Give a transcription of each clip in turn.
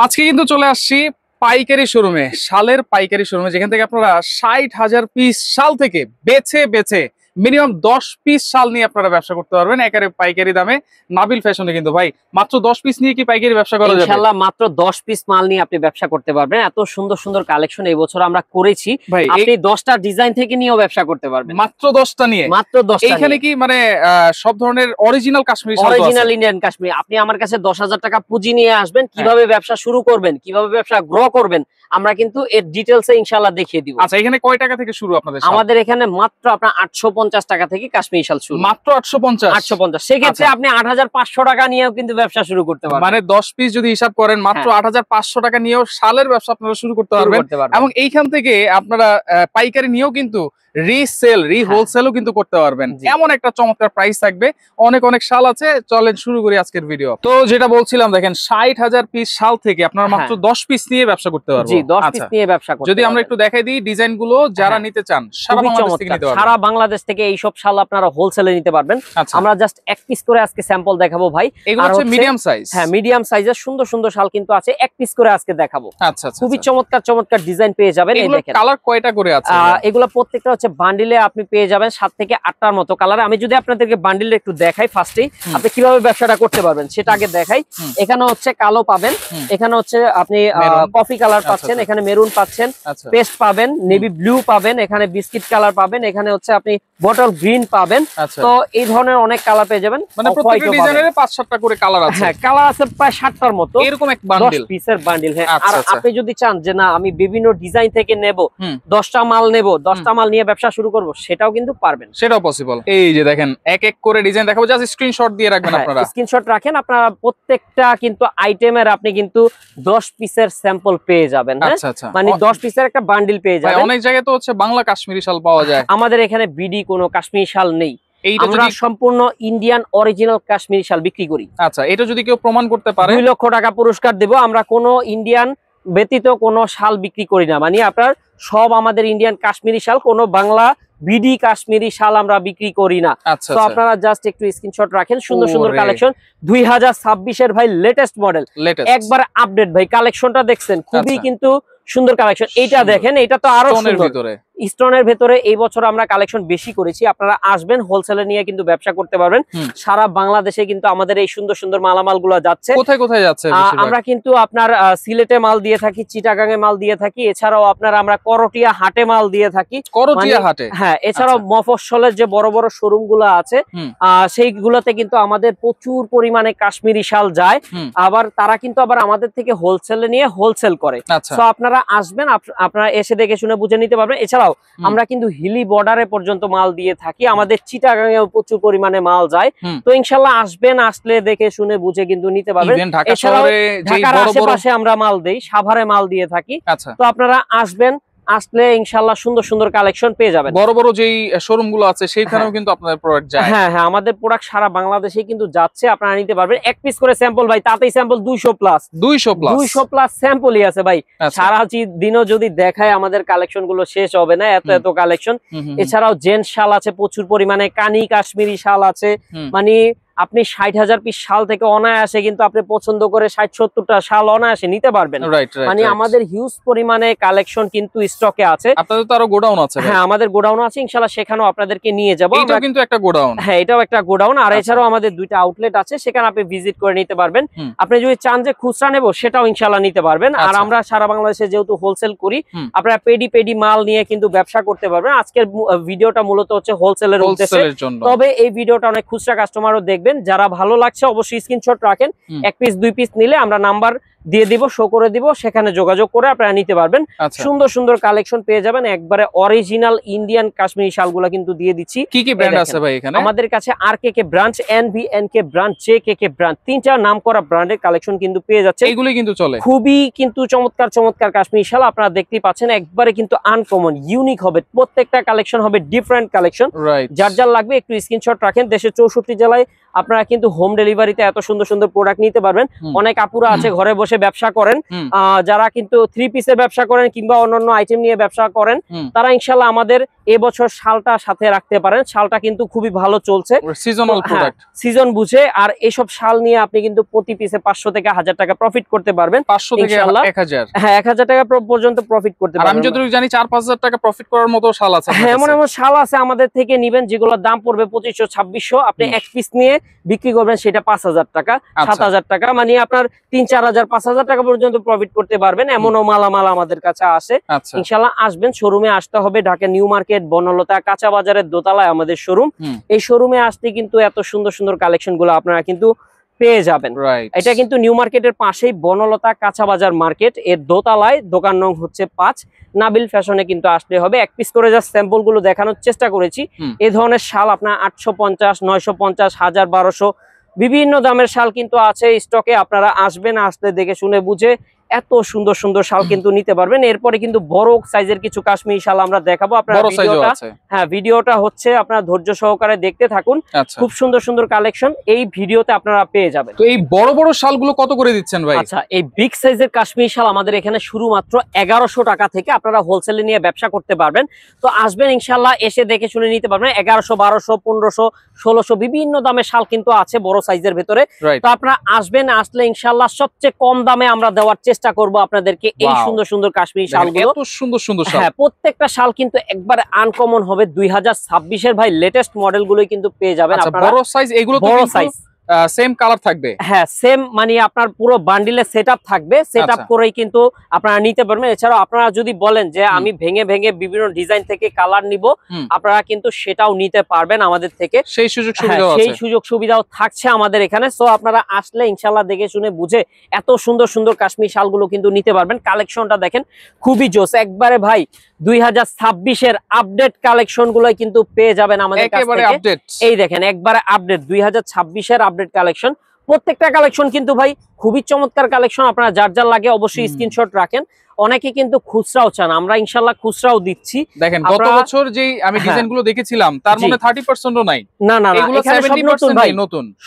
আজকে কিন্তু চলে আসছি পাইকারি শোরুমে, শালের পাইকারি শোরুমে, যেখান থেকে আপনারা 60,000 পিস শাল থেকে বেছে বেছে মিনিমাম 10 পিস শাল নিয়ে আপনারা ব্যবসা করতে পারবেন একেবারে পাইকারি দামে। নাবিল ফ্যাশনে কিন্তু ভাই মাত্র 10 পিস নিয়ে কি পাইকারি ব্যবসা করা যাবে? ইনশাআল্লাহ মাত্র 10 পিস মাল নিয়ে আপনি ব্যবসা করতে পারবেন। এত সুন্দর সুন্দর কালেকশন এই বছর আমরা করেছি, আপনি 10টা ডিজাইন থেকে নিয়েও ব্যবসা করতে পারবেন। মাত্র 10টা নিয়ে? মাত্র 10টা। এখানে কি মানে সব ধরনের অরিজিনাল কাশ্মীরি শাল? Original Indian Kashmiri. আপনি আমার কাছে 10,000 টাকা পুঁজি নিয়ে আসবেন, কিভাবে ব্যবসা শুরু করবেন, কিভাবে ব্যবসা গ্রো করবেন, আমরা কিন্তু এর ডিটেইলসে ইনশাআল্লাহ দেখিয়ে দিব। আচ্ছা, এখানে কয় টাকা থেকে শুরু আপনাদের? আমাদের এখানে মাত্র আপনার 850 টাকা থেকে কাশ্মীরি শাল শুরু। মাত্র 850? 850। সেক্ষেত্রে আপনি 8,500 টাকা নিয়েও কিন্তু ব্যবসা শুরু করতে পারবেন। মানে 10 পিস যদি হিসাব করেন মাত্র 8,500 টাকা নিয়েও শালের ব্যবসা আপনারা শুরু করতে পারবেন। এবং এইখান থেকে আপনারা পাইকারি নিয়েও কিন্তু রিসেল হোলসেলও কিন্তু করতে পারবেন। এমন একটা চমৎকার প্রাইস থাকবে, অনেক অনেক শাল আছে। চলেন শুরু করি আজকের ভিডিও। তো যেটা বলছিলাম, দেখেন 60,000 পিস শাল থেকে আপনারা মাত্র 10 পিস নিয়ে ব্যবসা করতে পারবেন। জি, 10 পিস নিয়ে ব্যবসা করতে। যদি আমরা একটু দেখাই দিই ডিজাইন গুলো, যারা নিতে চান সারা বাংলাদেশ থেকে নিতে পারবেন। সারা বাংলাদেশ থেকে এই সব শাল আপনারা হোলসেলে নিতে পারবেন। আমরা জাস্ট এক পিস করে আজকে স্যাম্পল দেখাবো ভাই। এগুলো হচ্ছে মিডিয়াম সাইজ। হ্যাঁ, মিডিয়াম সাইজের সুন্দর সুন্দর শাল কিন্তু আছে, এক পিস করে আজকে দেখাবো। আচ্ছা আচ্ছা, খুবই চমৎকার চমৎকার ডিজাইন পেয়ে যাবেন। এই দেখেন কালার কয়টা করে আছে? এগুলো প্রত্যেকটা হচ্ছে বান্ডিলে আপনি পেয়ে যাবেন 7 থেকে 8টার মতো কালার। আমি যদি আপনাদেরকে বান্ডিল একটু দেখাই ফার্স্টেই, আপনি কিভাবে ব্যবসাটা করতে পারবেন সেটা আগে দেখাই। এখানে হচ্ছে কালো পাবেন, এখানে হচ্ছে আপনি কফি কালার পাচ্ছেন, এখানে মেরুন পাচ্ছেন, পেস্ট পাবেন, নেভি ব্লু পাবেন, এখানে বিস্কিট কালার পাবেন, এখানে হচ্ছে আপনি বটল গ্রিন পাবেন। তো এই ধরনের অনেক কালার পেয়ে যাবেন। মানে প্রত্যেকটা ডিজাইনের 5-7টা করে কালার আছে। হ্যাঁ, কালার আছে প্রায় 60টার মতো, এরকম এক বান্ডিল, 10 পিসের বান্ডিল। হ্যাঁ, আর আপনি যদি চান যে না আমি বিভিন্ন ডিজাইন থেকে নেব, 10টা মাল নেব, 10টা মাল নিয়ে ব্যবসা শুরু করব, সেটাও কিন্তু পারবেন, সেটাও পসিবল। এই যে দেখেন এক এক করে ডিজাইন দেখাবো, জাস্ট স্ক্রিনশট দিয়ে রাখবেন আপনারা। স্ক্রিনশট রাখেন আপনারা। প্রত্যেকটা কিন্তু আইটেমের আপনি কিন্তু 10 পিসের স্যাম্পল পেয়ে যাবেন। মানে 10 পিসের একটা বান্ডিল পেয়ে যাবেন। অনেক জায়গায় তো হচ্ছে বাংলা কাশ্মীরি শাল পাওয়া যায়, আমাদের এখানে বিডি কোনো কাশ্মীরি শাল নেই। আমরা সম্পূর্ণ ইন্ডিয়ান অরিজিনাল কাশ্মীরি শাল বিক্রি করি। আচ্ছা, এটা যদি কেউ প্রমাণ করতে পারে 2 লক্ষ টাকা পুরস্কার দেব। আমরা কোনো ইন্ডিয়ান ব্যতীত কোনো শাল বিক্রি করি না, মানে আপনার সব আমাদের ইন্ডিয়ান কাশ্মীরি শাল, কোনো বাংলা বিডি কাশ্মীরি শাল আমরা বিক্রি করি না। তো আপনারা জাস্ট একটু স্ক্রিনশট রাখেন। সুন্দর সুন্দর কালেকশন 2026 এর ভাই লেটেস্ট মডেল, একবার আপডেট ভাই। কালেকশনটা দেখছেন খুবই কিন্তু সুন্দর কালেকশন। এইটা দেখেন, এটা তো আরো সুন্দর স্টোনের ভেতরে। এই বছর আমরা কালেকশন বেশি করেছি, আপনারা আসবেন হোলসেলে নিয়ে কিন্তু ব্যবসা করতে পারবেন। সারা বাংলাদেশে কিন্তু আমাদের এই সুন্দর সুন্দর মালামাল গুলো যাচ্ছে। কোথায় কোথায় যাচ্ছে? আমরা কিন্তু আপনার সিলেটে মাল দিয়ে থাকি, চিটাগাং এ মাল দিয়ে থাকি, এছাড়াও আপনার আমরা করটিয়া হাটে মাল দিয়ে থাকি। করটিয়া হাটে? হ্যাঁ, এছাড়াও মফস্বলের যে বড় বড় শোরুম গুলো আছে সেইগুলোতে কিন্তু আমাদের প্রচুর পরিমাণে কাশ্মীরি শাল যায়। আবার তারা কিন্তু আবার আমাদের থেকে হোলসেলে নিয়ে হোলসেল করে। তো আপনারা আসবেন, আপনারা এসে দেখে শুনে বুঝে নিতে পারবেন। এছাড়াও আমরা কিন্তু হিলি বর্ডারে পর্যন্ত মাল দিয়ে থাকি, আমাদের চিটাগাং এও প্রচুর পরিমাণে মাল যায়। তো ইনশাআল্লাহ আসবেন, আসলে দেখে শুনে বুঝে কিন্তু নিতে পারবেন। এছাড়াও ঢাকার আশেপাশে আমরা মাল দেই, সাভারে মাল দিয়ে থাকি। তো আপনারা আসবেন, আসলে ইনশাআল্লাহ সুন্দর সুন্দর কালেকশন পেয়ে যাবেন। বড় বড় যেই শোরুম গুলো আছে সেইখানেও কিন্তু আপনাদের প্রোডাক্ট যায়। হ্যাঁ হ্যাঁ, আমাদের প্রোডাক্ট সারা বাংলাদেশে কিন্তু যাচ্ছে, আপনারা নিতে পারবেন। এক পিস করে স্যাম্পল ভাই, তাতেই স্যাম্পল 200 প্লাস স্যাম্পলই আছে ভাই। সারা দিনও যদি দেখায় আমাদের কালেকশন গুলো শেষ হবে না, এত এত কালেকশন। এছাড়াও জেন্টস শাল আছে প্রচুর পরিমাণে, কানি কাশ্মীরি শাল আছে। মানে আপনি 60,000 পিস শাল থেকে অনায়াসে কিন্তু আপনি পছন্দ করে 60-70টা শাল অনায়াসে নিতে পারবেন। মানে আমাদের হিউজ পরিমাণে কালেকশন কিন্তু স্টকে আছে। আপনাদের তো আরো গোডাউন আছে? হ্যাঁ, আমাদের গোডাউন আছে, ইনশাআল্লাহ সেখানেও আপনাদেরকে নিয়ে যাব। এটাও কিন্তু একটা গোডাউন? হ্যাঁ, এটাও একটা গোডাউন। আর এছাড়াও আমাদের 2টা আউটলেট আছে, সেখানে আপনি ভিজিট করে নিতে পারবেন। আপনি যদি চান যে খুচরা নেব, সেটাও ইনশাআল্লাহ নিতে পারবেন। আর আমরা সারা বাংলাদেশে যেহেতু হোলসেল করি, আপনারা পেডি মাল নিয়ে কিন্তু ব্যবসা করতে পারবেন। আজকের ভিডিওটা মূলত হচ্ছে হোলসেলের উদ্দেশ্যে, তবে এই ভিডিওটা অনেক খুচরা কাস্টমারও দেখবেন। যারা ভালো লাগছে অবশ্যই স্ক্রিনশট রাখেন। 1 পিস 2 পিস নিলে আমরা নাম্বার দিয়ে দিব, শো করে দিব, সেখানে যোগাযোগ করে আপনারা নিতে পারবেন। সুন্দর সুন্দর কালেকশন পেয়ে যাবেন, একবারে অরিজিনাল ইন্ডিয়ান কাশ্মীরি শালগুলা কিন্তু দিয়ে দিচ্ছি। কি কি ব্র্যান্ড আছে ভাই এখানে? আমাদের কাছে RKK branch, NVNK branch, JKK branch, 3টা নামকরা ব্র্যান্ডের কালেকশন কিন্তু পেয়ে যাচ্ছে। এগুলো কিন্তু চলে, খুবই কিন্তু চমৎকার চমৎকার কাশ্মীরি শাল আপনারা দেখতেই পাচ্ছেন। একবারে কিন্তু আনকমন, ইউনিক হবে, প্রত্যেকটা কালেকশন হবে ডিফারেন্ট কালেকশন। যার যার লাগবে একটু স্ক্রিনশট রাখেন। দেশের 64 জেলায় আপনারা কিন্তু হোম ডেলিভারিতে এত সুন্দর সুন্দর প্রোডাক্ট নিতে পারবেন। অনেক আপুরা আছে ঘরে বসে ব্যবসা করেন, যারা কিন্তু 3 পিসের ব্যবসা করেন কিংবা অন্যান্য আইটেম নিয়ে ব্যবসা করেন, তারা ইনশাআল্লাহ আমাদের এবছর শালটা সাথে রাখতে পারেন। শালটা কিন্তু খুবই ভালো চলছে, সিজনাল প্রোডাক্ট, সিজন বুঝে। আর এইসব শাল নিয়ে আপনি কিন্তু প্রতি পিসে 500 থেকে 1000 টাকা প্রফিট করতে পারবেন। 500 থেকে 1000, হ্যাঁ 1000 টাকা পর্যন্ত প্রফিট করতে পারবেন। আমি যতটুকু জানি 4-5000 টাকা প্রফিট করার মতো শাল আছে। হ্যাঁ, এমন এমন শাল আছে আমাদের থেকে নিবেন যেগুলোর দাম পড়বে 2500-2600, আপনি এক পিস নিয়ে বিক্রি করবেন সেটা 5000 টাকা 7000 টাকা, মানে আপনার 3-4000 5000 টাকা পর্যন্ত প্রফিট করতে পারবেন। এমনও মালামাল আমাদের কাছে আসে। ইনশাআল্লাহ আসবেন, শোরুমে আসতে হবে, ঢাকা নিউ মার্কেট বনলতা কাঁচা বাজারের দোতলায় আমাদের শোরুম। এই শোরুমে আসতে কিন্তু এত সুন্দর সুন্দর কালেকশন গুলো আপনারা কিন্তু পেয়ে যাবেন। এটা কিন্তু নিউ মার্কেটের পাশেই বনলতা কাঁচা বাজার মার্কেট, এর দোতলায়, দোকান নং হচ্ছে 5, নাবিল ফ্যাশনে কিন্তু আসতে হবে। এক পিস করে যা স্যাম্পল গুলো দেখানোর চেষ্টা করেছি। এই ধরনের শাল আপনার 850, 950, 1000, 1200 বিভিন্ন দামের শাল কিন্তু আছে স্টকে। আপনারা আসবেন, আসলে দেখে শুনে বুঝে এত সুন্দর সুন্দর শাল কিন্তু নিতে পারবেন। এরপরে কিন্তু বড় সাইজের কিছু কাশ্মীরি শাল আমরা দেখাবো। আপনারা ভিডিওটা, হ্যাঁ ভিডিওটা হচ্ছে আপনারা ধৈর্য সহকারে দেখতে থাকুন। খুব সুন্দর সুন্দর কালেকশন এই ভিডিওতে আপনারা পেয়ে যাবেন। তো এই বড় বড় শালগুলো কত করে দিচ্ছেন ভাই? আচ্ছা, এই বিগ সাইজের কাশ্মীরি শাল আমাদের এখানে শুরু মাত্র 1100 টাকা থেকে আপনারা হোলসেলে নিয়ে ব্যবসা করতে পারবেন। তো আসবেন ইনশাআল্লাহ, এসে দেখে শুনে নিতে পারবেন। 1100, 1200, 1500, 1600 বিভিন্ন দামের শাল কিন্তু আছে বড় সাইজের ভেতরে। তো আপনারা আসবেন, আসলে ইনশাআল্লাহ সবচেয়ে কম দামে আমরা দেওয়ার চেষ্টা করব আপনাদেরকে এই সুন্দর সুন্দর কাশ্মীরি শালগুলো। এত সুন্দর সুন্দর শাল, হ্যাঁ প্রত্যেকটা শাল কিন্তু একবারে আনকমন হবে। 2026 এর ভাই লেটেস্ট মডেলগুলোই কিন্তু পেয়ে যাবেন আপনারা। বড় সাইজ, এগুলো তো বড় সাইজ, সেম কালার থাকবে। হ্যাঁ সেম, মানে আপনার পুরো বান্ডিলে সেটআপ থাকবে, সেটআপ করেই কিন্তু আপনারা নিতে পারবেন। এছাড়াও আপনারা যদি বলেন যে আমি ভেঙে ভেঙে বিভিন্ন ডিজাইন থেকে কালার নিব, আপনারা কিন্তু সেটাও নিতে পারবেন আমাদের থেকে। সেই সুযোগ সুবিধাও আছে, সেই সুযোগ সুবিধাও থাকছে আমাদের এখানে। সো আপনারা আসলে ইনশাআল্লাহ দেখে শুনে বুঝে এত সুন্দর সুন্দর কাশ্মীরি শালগুলো কিন্তু নিতে পারবেন। কালেকশনটা দেখেন খুবই জোস একবারে ভাই। 2026 এর আপডেট কালেকশন গুলো কিন্তু পেয়ে যাবেন আমাদের কাছ থেকে। এই দেখেন একবারে আপডেট 2026 এর আপডেট কালেকশন। প্রত্যেকটা কালেকশন কিন্তু ভাই খুবই চমৎকার কালেকশন। আপনারা যার যার লাগে অবশ্যই স্ক্রিনশট রাখেন। অনেকে কিন্তু খুচরাও চান, আমরা ইনশাআল্লাহ খুচরাও দিচ্ছি। দেখেন গত বছর যেই আমি ডিজাইনগুলো দেখেছিলাম তার মধ্যে 30%ও নাই। না না, এগুলো সব নতুন ভাই,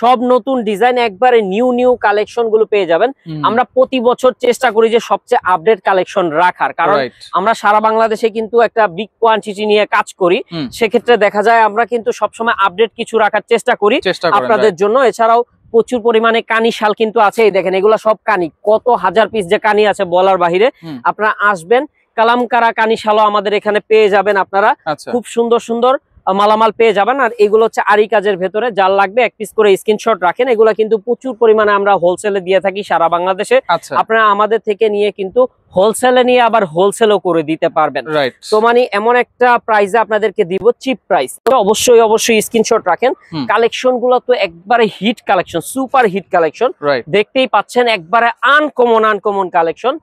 সব নতুন ডিজাইন, একবারে নিউ নিউ কালেকশন গুলো পেয়ে যাবেন। আমরা প্রতি বছর চেষ্টা করি যে সবচেয়ে আপডেট কালেকশন রাখার, কারণ আমরা সারা বাংলাদেশে কিন্তু একটা বিগ কোয়ান্টিটি নিয়ে কাজ করি। সেক্ষেত্রে দেখা যায় আমরা কিন্তু সবসময় আপডেট কিছু রাখার চেষ্টা করি আপনাদের জন্য। এছাড়াও প্রচুর পরিমাণে কানি শাল কিন্তু আছে। এই দেখেন এগুলা সব কানি, কত হাজার পিস যে কানি আছে বলার বাহিরে। আপনারা আসবেন, কালামকারা কানি শালও আমাদের এখানে পেয়ে যাবেন আপনারা। খুব সুন্দর সুন্দর মালামাল পেয়ে যাবেন। আর এগুলো হচ্ছে আরি কাজের ভেতরে, যার লাগবে এক পিস করে স্ক্রিনশট রাখেন। এগুলো কিন্তু প্রচুর পরিমাণে আমরা হোলসেলে দিয়ে থাকি সারা বাংলাদেশে। আপনারা আমাদের থেকে নিয়ে কিন্তু হোলসেলে নিয়ে আবার হোলসেলও করে দিতে পারবেন। তো মানে এমন একটা প্রাইসে আপনাদেরকে দিব, চিপ প্রাইস। তো অবশ্যই অবশ্যই স্ক্রিনশট রাখেন। কালেকশন গুলো তো একবারে hit collection, super hit collection, দেখতেই পাচ্ছেন একবারে আনকমন কালেকশন।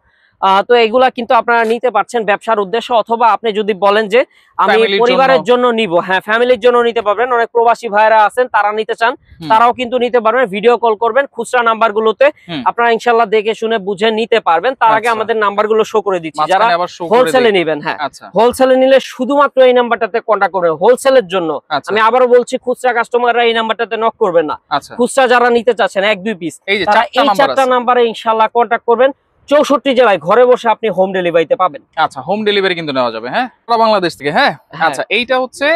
তো এগুলা কিন্তু আপনারা নিতে পারছেন ব্যবসার উদ্দেশ্য, অথবা আপনি যদি বলেন যে আমি পরিবারের জন্য নিব, হ্যাঁ ফ্যামিলির জন্য নিতে পারবেন। অনেক প্রবাসী ভাইরা আছেন, তারা নিতে চান, তারাও কিন্তু নিতে পারবেন। ভিডিও কল করবেন, খুচরা নাম্বার গুলোতে আপনারা ইনশাআল্লাহ দেখে শুনে বুঝে নিতে পারবেন। তার আগে আমাদের নাম্বার গুলো শো করে দিচ্ছি, যারা হোলসেলে নেবেন। হ্যাঁ হোলসেলে নিলে শুধুমাত্র এই নাম্বারটাতে কন্টাক্ট করবেন হোলসেলের জন্য। আমি আবারও বলছি, খুচরা কাস্টমাররা এই নাম্বারটাতে নক করবেন না। খুচরা যারা নিতে চাচ্ছেন 1-2 পিস, তারা এই 4টা নাম্বারে ইনশাআল্লাহ কন্টাক্ট করবেন। 64 জেলায় ঘরে বসে আপনি হোম ডেলিভারিতে পাবেন। আচ্ছা, হোম ডেলিভারি কিন্তু নেওয়া যাবে। হ্যাঁ বাংলাদেশ থেকে। হ্যাঁ আচ্ছা, এইটা হচ্ছে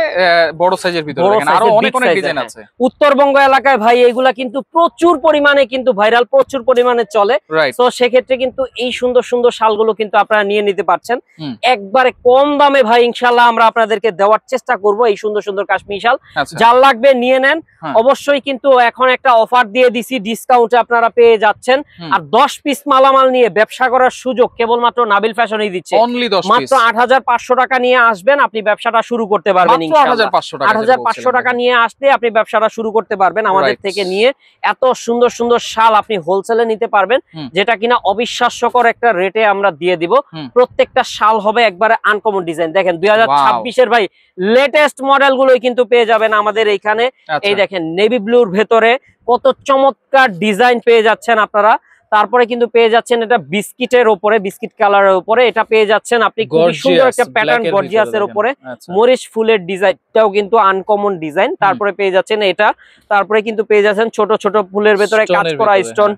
বড় সাইজের ভিতরে, দেখেন আরো অনেক অনেক ডিজাইন আছে। উত্তরবঙ্গ এলাকায় ভাই এগুলা কিন্তু প্রচুর পরিমাণে কিন্তু ভাইরাল, প্রচুর পরিমাণে চলে। তো সেক্ষেত্রে কিন্তু এই সুন্দর সুন্দর শালগুলো কিন্তু আপনারা নিয়ে নিতে পারছেন একবারে কম দামে ভাই। ইনশাআল্লাহ আমরা আপনাদেরকে দেওয়ার চেষ্টা করব এই সুন্দর সুন্দর কাশ্মীরি শাল। যার লাগবে নিয়ে নেন। অবশ্যই কিন্তু এখন একটা অফার দিয়ে দিছি, ডিসকাউন্টে আপনারা পেয়ে যাচ্ছেন। আর 10 পিস মালামাল নিয়ে ব্যবসা করার সুযোগ কেবলমাত্র নাবিল ফ্যাশনই দিচ্ছে। মাত্র 8500 টাকা নিয়ে আসবেন, আপনি ব্যবসাটা শুরু করতে পারবেন ইনশাআল্লাহ। 8500 টাকা নিয়ে আসলে আপনি ব্যবসাটা শুরু করতে পারবেন আমাদের থেকে নিয়ে। এত সুন্দর সুন্দর শাল আপনি হোলসেলে নিতে পারবেন, যেটা কিনা অবিশ্বাস্যকর একটা রেটে আমরা দিয়ে দিব। প্রত্যেকটা শাল হবে একবারে আনকমন ডিজাইন। দেখেন 2026 এর ভাই লেটেস্ট মডেল গুলোই কিন্তু পেয়ে যাবেন আমাদের এইখানে। এই দেখেন নেভি ব্লুর ভেতরে কত চমৎকার ডিজাইন পেয়ে যাচ্ছেন আপনারা। তারপরে কিন্তু পেয়ে যাচ্ছেন এটা বিস্কিটের উপরে, বিস্কিট কালারের উপরে এটা পেয়ে যাচ্ছেন আপনি। খুব সুন্দর একটা প্যাটার্ন গর্জিয়াসের উপরে মরিচ ফুলের ডিজাইনটাও কিন্তু আনকমন ডিজাইন। তারপরে পেয়ে যাচ্ছেন এটা, তারপরে কিন্তু পেয়ে যাচ্ছেন ছোট ছোট ফুলের ভেতরে কাজ করা স্টোন।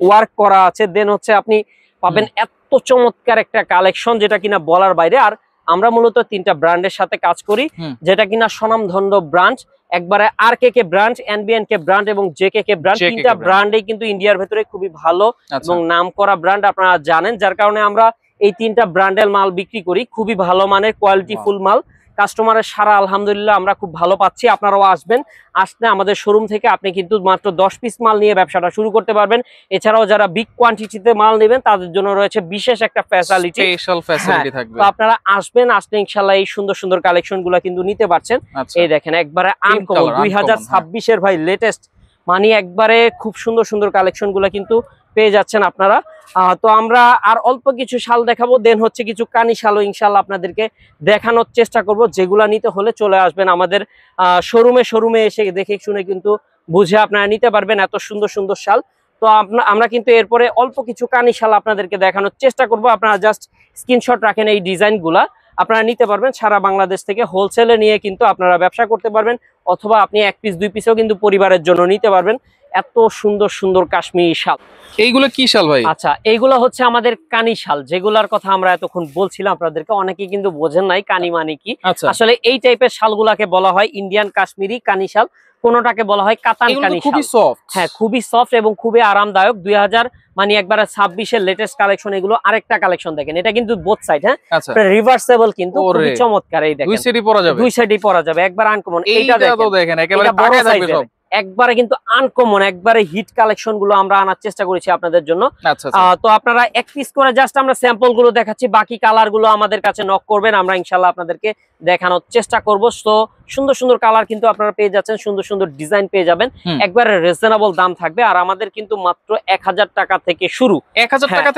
ওয়ার্ক করা আছে। দেন হচ্ছে আপনি পাবেন এত চমৎকার একটা কালেকশন যেটা কিনা বলার বাইরে। আর আমরা মূলত 3টা ব্র্যান্ডের সাথে কাজ করি, যেটা কিনা স্বনামধন্য ব্র্যান্ড, একবারে RKK ব্র্যান্ড, NBNK ব্র্যান্ড এবং JKK ব্র্যান্ড। 3টা ব্র্যান্ডই কিন্তু ইন্ডিয়ার ভেতরে খুবই ভালো এবং নামকরা ব্র্যান্ড, আপনারা জানেন। যার কারণে আমরা এই 3টা ব্র্যান্ডের মাল বিক্রি করি, খুবই ভালো মানের কোয়ালিটিফুল মাল। কাস্টমারের সারা আলহামদুলিল্লাহ আমরা খুব ভালো পাচ্ছি। আপনারাও আসবেন, আসলে আমাদের শোরুম থেকে আপনি কিন্তু মাত্র 10 পিস মাল নিয়ে ব্যবসাটা শুরু করতে পারবেন। এছাড়াও যারা বিগ কোয়ান্টিটিতে মাল নেবেন তাদের জন্য রয়েছে বিশেষ একটা ফ্যাসিলিটি, স্পেশাল ফ্যাসিলিটি থাকবে। তো আপনারা আসবেন, আসলে ইনশাআল্লাহ এই সুন্দর সুন্দর কালেকশন গুলো কিন্তু নিতে পারছেন। এই দেখেন একবারে আনকমন 2026 এর ভাই লেটেস্ট, মানে একবারে খুব সুন্দর সুন্দর কালেকশন গুলো কিন্তু পেয়ে যাচ্ছেন আপনারা। তো আমরা আর অল্প কিছু শাল দেখাবো, দেন হচ্ছে কিছু কানি শালও ইনশাল্লাহ আপনাদেরকে দেখানোর চেষ্টা করব। যেগুলা নিতে হলে চলে আসবেন আমাদের শোরুমে এসে দেখে শুনে কিন্তু বুঝে আপনারা নিতে পারবেন এত সুন্দর সুন্দর শাল। তো আমরা কিন্তু এরপরে অল্প কিছু কানি শাল আপনাদেরকে দেখানোর চেষ্টা করব। আপনারা জাস্ট স্ক্রিনশট রাখেন এই ডিজাইনগুলা, আপনারা নিতে পারবেন সারা বাংলাদেশ থেকে হোলসেলে নিয়ে কিন্তু আপনারা ব্যবসা করতে পারবেন, অথবা আপনি 1 পিস 2 পিসও কিন্তু পরিবারের জন্য নিতে পারবেন। এত সুন্দর সুন্দর কাশ্মীরি শাল। এইগুলো কি শাল ভাই? আচ্ছা, এইগুলো হচ্ছে আমাদের কানি শাল, যেগুলার কথা আমরা এতক্ষণ বলছিলাম আপনাদেরকে। অনেকেই কিন্তু বোঝেন নাই কানি মানে কি। আসলে এই টাইপের শালগুলাকে বলা হয় ইন্ডিয়ান কাশ্মীরি কানি শাল, কোনটাকে বলা হয় কাতান কানি শাল। খুবই সফট, হ্যাঁ খুবই সফট এবং খুবই আরামদায়ক। 2000 মানে একবারে 26 এর লেটেস্ট কালেকশন এগুলো। আরেকটা কালেকশন দেখেন, এটা কিন্তু বোথ সাইড, হ্যাঁ রিভার্সেবল, কিন্তু খুবই চমৎকার। এই দেখেন দুই সাইডই পরা যাবে, একবার আনকমন। এইটা দেখেন একেবারে বড় সাইজের, একবারে কিন্তু আনকমন, একবারে হিট কালেকশন গুলো আমরা আনার চেষ্টা করেছি আপনাদের জন্য। তো আপনারা 1 পিস করে জাস্ট আমরা স্যাম্পল গুলো দেখাচ্ছি, বাকি কালার গুলো আমাদের কাছে নক করবেন, আমরা ইনশাল্লাহ আপনাদেরকে দেখানোর চেষ্টা করব। তো সুন্দর সুন্দর কালার কিন্তু আপনারা পেয়ে যাচ্ছেন, সুন্দর সুন্দর ডিজাইন পেয়ে যাবেন, একবারে রিজনেবল দাম থাকবে। আর আমাদের কিন্তু মাত্র 1000 টাকা থেকে শুরু, 1000 টাকা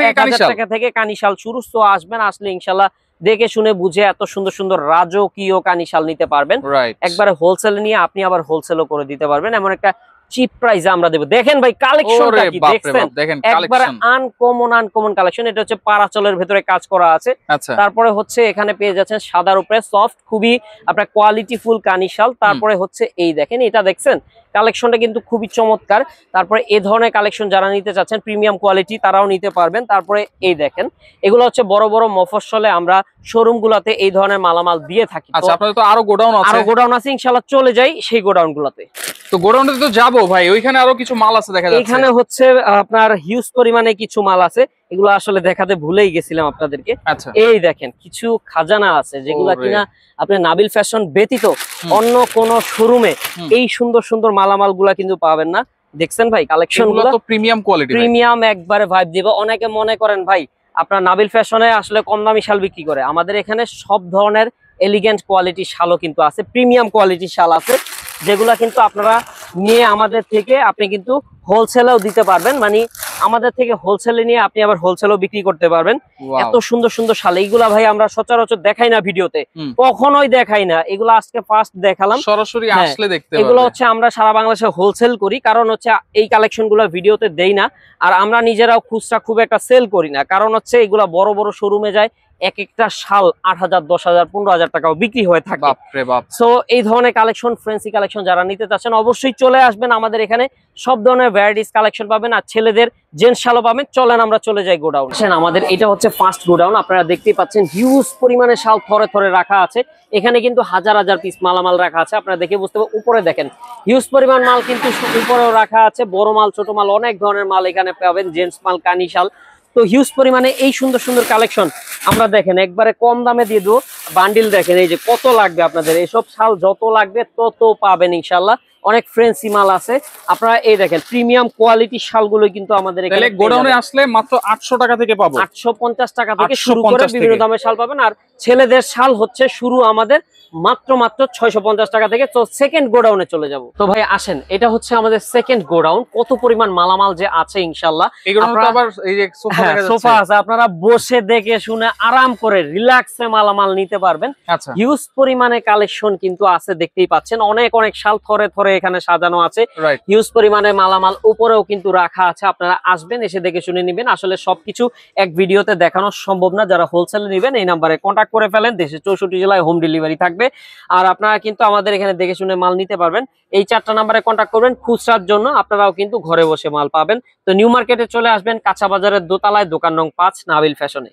থেকে কানি শাল শুরু। তো আসবেন, আসলে ইনশাল্লাহ দেখে শুনে বুঝে এত সুন্দর সুন্দর রাজকীয় কানি শাল নিতে পারবেন। একবারে হোলসেলে নিয়ে আপনি আবার হোলসেলও করে দিতে পারবেন, এমন একটা চিপ প্রাইসে আমরা দেব। দেখেন ভাই কালেকশনটা কি দেখছেন, একবারে আনকমন কালেকশন। এটা হচ্ছে পারাচলের ভেতরে কাজ করা আছে। তারপরে হচ্ছে এখানে পেয়ে যাচ্ছেন সাদার উপরে সফট, খুবই আপনার কোয়ালিটিফুল কানি শাল। তারপরে হচ্ছে এই দেখেন, এটা দেখছেন কালেকশনটা কিন্তু খুবই চমৎকার। তারপরে এই ধরনের কালেকশন যারা নিতে চাচ্ছেন প্রিমিয়াম কোয়ালিটি, তারাও নিতে পারবেন। তারপরে এই দেখেন, এগুলো হচ্ছে বড় বড় মফস্বলে আমরা শোরুম গুলাতে এই ধরনের মালামাল দিয়ে থাকি। আচ্ছা, আপনাদের তো আরো গোডাউন আছে? ইনশাআল্লাহ চলে যাই সেই গোডাউন গুলাতে। তো গোডাউনে তো যাবো ভাই, ওইখানে আরো কিছু মাল আছে দেখা যাচ্ছে। এখানে হচ্ছে আপনার হিউজ পরিমাণে কিছু মাল আছে, এগুলো আসলে দেখাতে ভুলেই গেছিলাম আপনাদেরকে। এই দেখেন কিছু খাজানা আছে, যেগুলো কিনা আপনি নাবিল ফ্যাশন ব্যতীত অন্য কোন শোরুমে এই সুন্দর সুন্দর মালামাল গুলা কিন্তু পাবেন না। দেখছেন ভাই কালেকশন গুলো তো প্রিমিয়াম কোয়ালিটি, প্রিমিয়াম একবারে ভাইব দিব। অনেকে মনে করেন ভাই আপনার নাবিল ফ্যাশনে আসলে কম দামি শাল বিক্রি করে, আমাদের এখানে সব ধরনের এলিগেন্ট কোয়ালিটি শালও কিন্তু আছে, প্রিমিয়াম কোয়ালিটি শাল আছে, যেগুলা কিন্তু আপনারা নিয়ে আমাদের থেকে আপনি কিন্তু হোলসেলেও দিতে পারবেন। মানে আমাদের থেকে হোলসেলে নিয়ে আপনি আবার হোলসেলও বিক্রি করতে পারবেন। এত সুন্দর সুন্দর শাল, এইগুলা ভাই আমরা সচরাচর দেখাই না ভিডিওতে, কখনোই দেখাই না। এগুলো আজকে ফার্স্ট দেখালাম, সরাসরি আসলে দেখতে পারবেন। এগুলো হচ্ছে আমরা সারা বাংলাদেশে হোলসেল করি, কারণ হচ্ছে এই কালেকশন গুলো ভিডিওতে দেই না। আর আমরা নিজেরাও খুচরা খুব একটা সেল করি না, কারণ হচ্ছে এগুলা বড় বড় শোরুমে যায়, এক একটা শাল 8000, 10000, 15000 টাকাও বিক্রি হয়ে থাকে। সো এই ধরনের কালেকশন, ফ্যান্সি কালেকশন যারা নিতে চাচ্ছেন অবশ্যই চলে আসবেন আমাদের এখানে। সব ধরনের ভ্যারাইটিস কালেকশন পাবেন, আর ছেলেদের জেন্টস শালও পাবেন। চলেন আমরা চলে যাই গোডাউন। আমাদের এটা হচ্ছে ফার্স্ট গোডাউন, আপনারা দেখতেই পাচ্ছেন হিউজ পরিমাণে শাল থরে থরে রাখা আছে। এখানে কিন্তু হাজার হাজার পিস মালামাল রাখা আছে, আপনারা দেখে বুঝতে পারবেন। উপরে দেখেন হিউজ পরিমাণ মাল কিন্তু উপরেও রাখা আছে, বড় মাল ছোট মাল অনেক ধরনের মাল এখানে পাবেন, জেন্টস মাল, কানি শাল। তো হিউজ পরিমাণে এই সুন্দর সুন্দর কালেকশন আমরা দেখেন একবারে কম দামে দিয়ে দেবো। বান্ডিল দেখেন এই যে কত লাগবে আপনাদের, এইসব শাল যত লাগবে তত পাবেন ইনশাল্লাহ। অনেক ফ্রেন্সি মাল আছে, আপনারা এই দেখেন প্রিমিয়াম কোয়ালিটি শালগুলো কিন্তু আমাদের এখানে গোডাউনে আসলে মাত্র 800 টাকা থেকে পাবো, 850 টাকা থেকে শুরু করে বিভিন্ন দামের শাল পাবেন। আর ছেলেদের শাল হচ্ছে শুরু আমাদের মাত্র 650 টাকা থেকে। তো সেকেন্ড গোডাউনে চলে যাব। তো ভাই আসেন, এটা হচ্ছে আমাদের সেকেন্ড গোডাউন। কত পরিমাণ মালামাল যে আছে ইনশাল্লাহ। সোফা আছে, আপনারা বসে দেখে শুনে আরাম করে রিল্যাক্সে মালামাল নিতে নিতে পারবেন। আচ্ছা, হিউজ পরিমাণে কালেকশন কিন্তু আছে, দেখতেই পাচ্ছেন অনেক অনেক শাল থরে থরে এখানে সাজানো আছে, হিউজ পরিমাণে মালামাল উপরেও কিন্তু রাখা আছে। আপনারা আসবেন, এসে দেখে শুনে নিবেন। আসলে সবকিছু এক ভিডিওতে দেখানো সম্ভব না। যারা হোলসেলে নেবেন এই নাম্বারে কন্ট্যাক্ট করে ফেলেন, দেশের 64 জেলায় হোম ডেলিভারি থাকবে। আর আপনারা কিন্তু আমাদের এখানে দেখে শুনে মাল নিতে পারবেন। এই 4টা নাম্বারে কন্ট্যাক্ট করবেন খুচরার জন্য, আপনারাও কিন্তু ঘরে বসে মাল পাবেন। তো নিউ মার্কেটে চলে আসবেন, কাঁচা বাজারের দোতলায়, দোকান নং 5, নাবিল ফ্যাশনে।